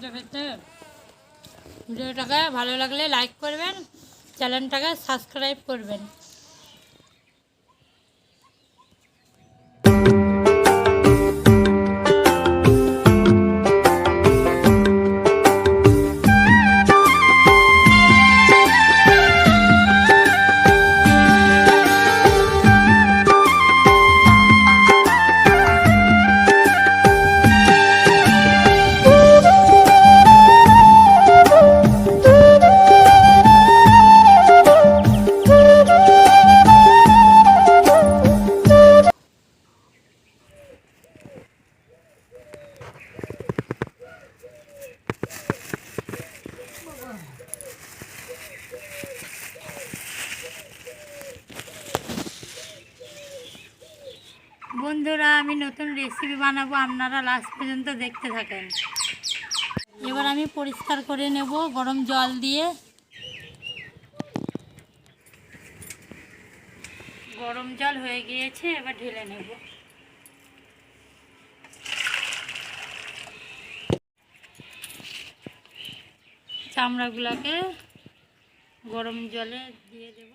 খেতে খেতে। ভিডিওটাকে ভালো লাগলে লাইক করবেন, চ্যানেলটাকে সাবস্ক্রাইব করবেন। বন্ধুরা, আমি নতুন রেসিপি বানাবো, আপনারা লাস্ট পর্যন্ত দেখতে থাকেন। এবার আমি পরিষ্কার করে নেব গরম জল দিয়ে। গরম জল হয়ে গিয়েছে, এবার ঢেলে নেব। চামড়াগুলোকে গরম জলে দিয়ে দেব।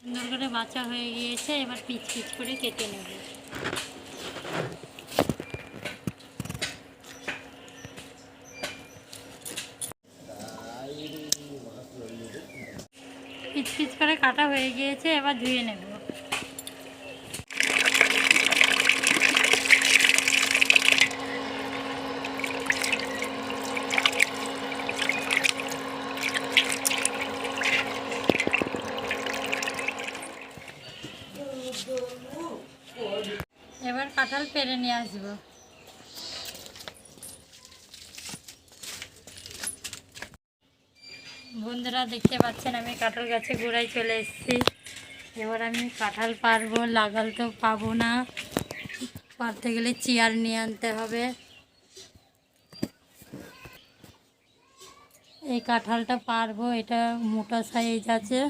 সুন্দর করে বাছা হয়ে গিয়েছে, এবার পিচ পিচ করে কেটে নেব। পিচ পিচ করে কাটা হয়ে গিয়েছে, এবার ধুয়ে নেব। এবার কাঁঠাল পেরে নিয়ে আসবো। বন্ধুরা, দেখতে পাচ্ছেন আমি কাঁঠাল গাছে গোড়ায় চলে এসেছি। এবার আমি কাঁঠাল পারবো, লাগাল তো পাবো না, পারতে গেলে চেয়ার নিয়ে আনতে হবে। এই কাঁঠালটা পারবো, এটা মোটা সাইজ আছে।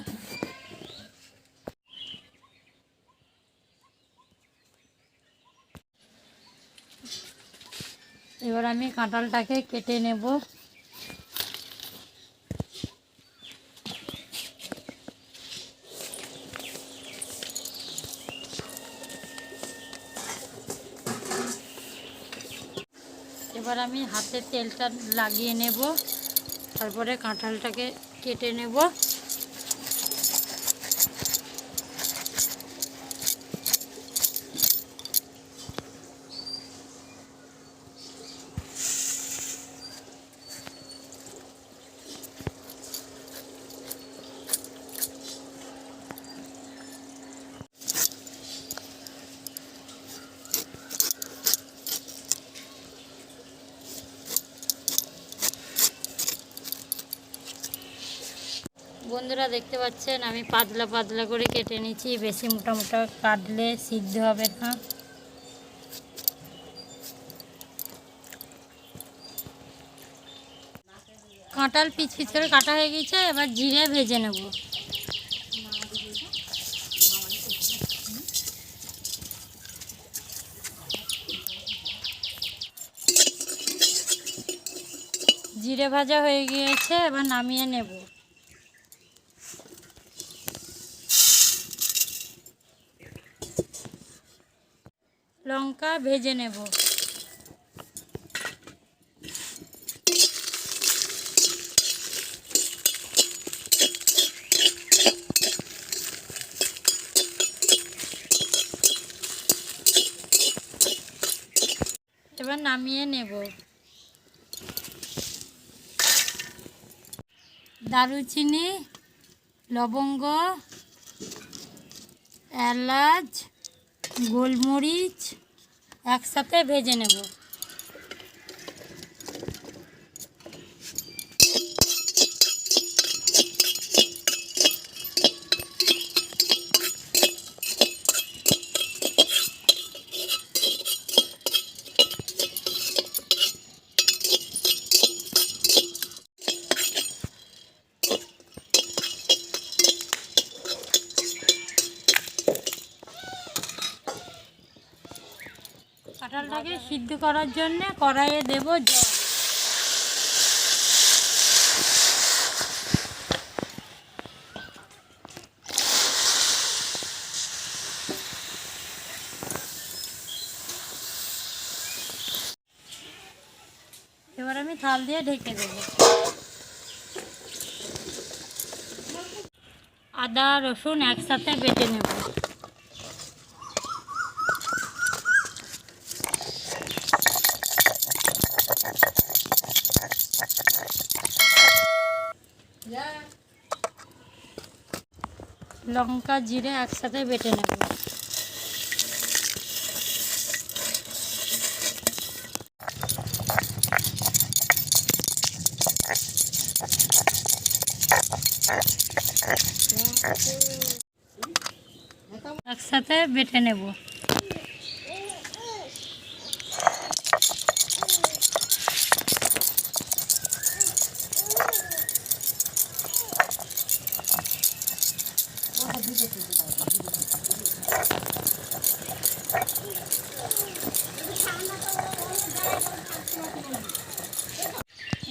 এবার আমি কাঁঠালটাকে কেটে নেব। এবার আমি হাতে তেলটা লাগিয়ে নেব, তারপরে কাঁঠালটাকে কেটে নেব। বন্ধুরা, দেখতে পাচ্ছেন আমি পাতলা পাতলা করে কেটে নিচ্ছি, বেশি মোটা মোটা কাটলে সিদ্ধ হবে না। কাঁঠাল পিচ পিচ করে কাটা হয়ে গেছে, এবার জিরে ভেজে নেব। জিরে ভাজা হয়ে গিয়েছে, এবার নামিয়ে নেব। লঙ্কা ভেজে নেব। এবার নামিয়ে নেব। দারুচিনি, লবঙ্গ, এলাচ, গোলমরিচ একসাথে ভেজে নেব। কাঁঠালটাকে সিদ্ধ করার জন্য কড়াইয়ে দেব জল। এবার আমি থাল দিয়ে ঢেকে দেব। আদা রসুন একসাথে বেটে নেব। লঙ্কা জিরে একসাথে বেটে নেব। একসাথে বেটে নেব।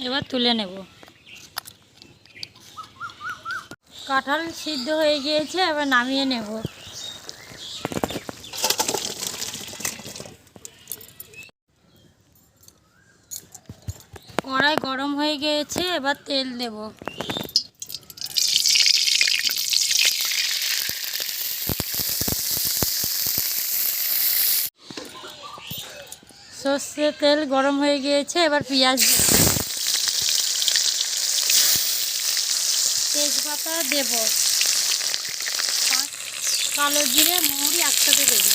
এবার তুলে নেব। কাঁঠাল সিদ্ধ হয়ে গিয়েছে, এবার নামিয়ে নেব। কড়াই গরম হয়ে গিয়েছে, এবার তেল দেব। সর্ষের তেল গরম হয়ে গিয়েছে, এবার পেঁয়াজ দেব। তেজপাতা দেব, কালো জিরে মৌরি একসাথে দেব।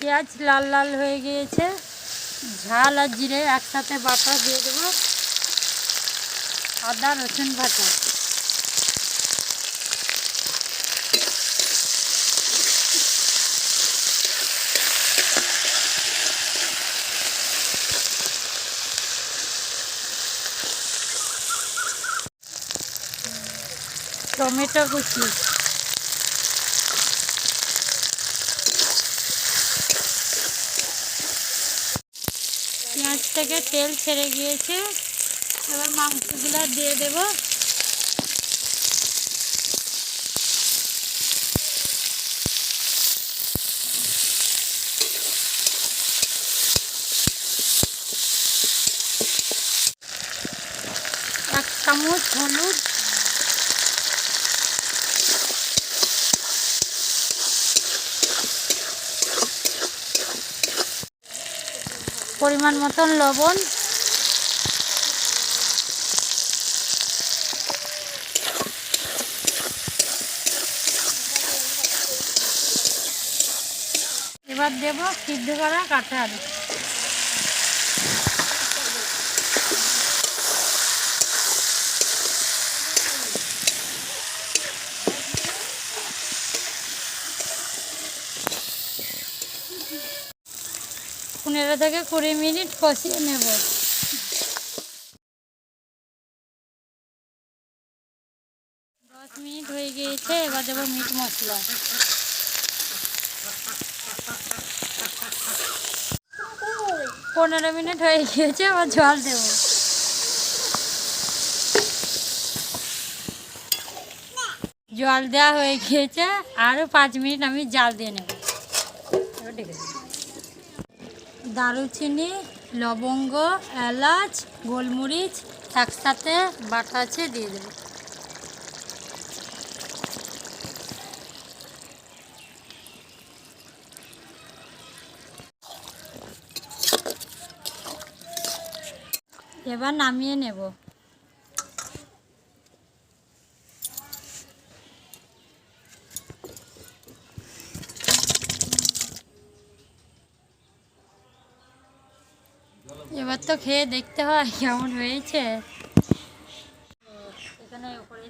পেঁয়াজ লাল লাল হয়ে গিয়েছে, ঝাল আর জিরে একসাথে বাটা দিয়ে দেবো। আদা রসুন বাটা, টমেটো কুচি, পেঁয়াজ থেকে তেল ছেড়ে গিয়েছে, এবার মাংসগুলো দিয়ে দেব। এক চামচ হলুদ, পরিমাণ মতন লবণ, এবার দেব সিদ্ধ করা কাঁঠাল। পনেরো থেকে 20 মিনিট কষিয়ে নেব। 10 মিনিট হয়ে গিয়েছে, এবার দেবো মিট মশলা। পনেরো মিনিট হয়ে গিয়েছে, এবার জল দেব। জল দেওয়া হয়ে গিয়েছে, আরও 5 মিনিট আমি জাল দিয়ে নেব। দারুচিনি, লবঙ্গ, এলাচ, গোলমরিচ একসাথে বাটা আছে দিয়ে দেবো। এবার নামিয়ে নেব। এবার তো খেয়ে দেখতে হয় কেমন হয়েছে। এখানে উপরে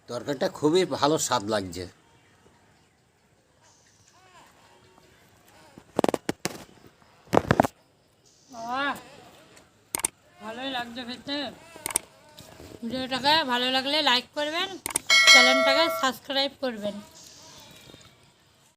তরকারিটা খুবই ভালো স্বাদ লাগছে। ভালোই লাগছে খেতে। ভিডিওটাকে ভালো লাগলে লাইক করবেন, চ্যানেলটাকে সাবস্ক্রাইব করবেন।